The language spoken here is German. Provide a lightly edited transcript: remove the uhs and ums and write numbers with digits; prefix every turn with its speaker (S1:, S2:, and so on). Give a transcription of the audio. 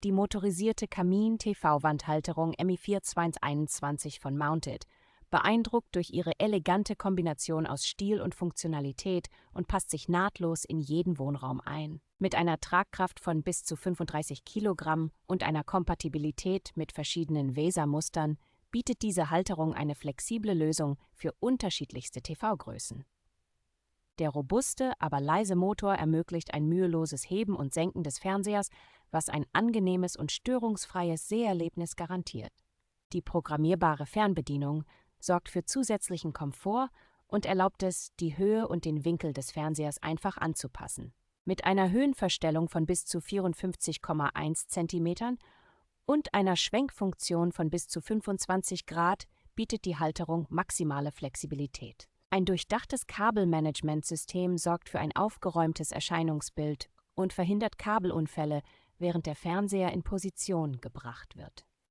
S1: Die motorisierte Kamin-TV-Wandhalterung MI421 von Mounted beeindruckt durch ihre elegante Kombination aus Stil und Funktionalität und passt sich nahtlos in jeden Wohnraum ein. Mit einer Tragkraft von bis zu 35 Kilogramm und einer Kompatibilität mit verschiedenen Weser-Mustern bietet diese Halterung eine flexible Lösung für unterschiedlichste TV-Größen. Der robuste, aber leise Motor ermöglicht ein müheloses Heben und Senken des Fernsehers, was ein angenehmes und störungsfreies Seherlebnis garantiert. Die programmierbare Fernbedienung sorgt für zusätzlichen Komfort und erlaubt es, die Höhe und den Winkel des Fernsehers einfach anzupassen. Mit einer Höhenverstellung von bis zu 54,1 cm und einer Schwenkfunktion von bis zu 25 Grad bietet die Halterung maximale Flexibilität. Ein durchdachtes Kabelmanagementsystem sorgt für ein aufgeräumtes Erscheinungsbild und verhindert Kabelunfälle, während der Fernseher in Position gebracht wird.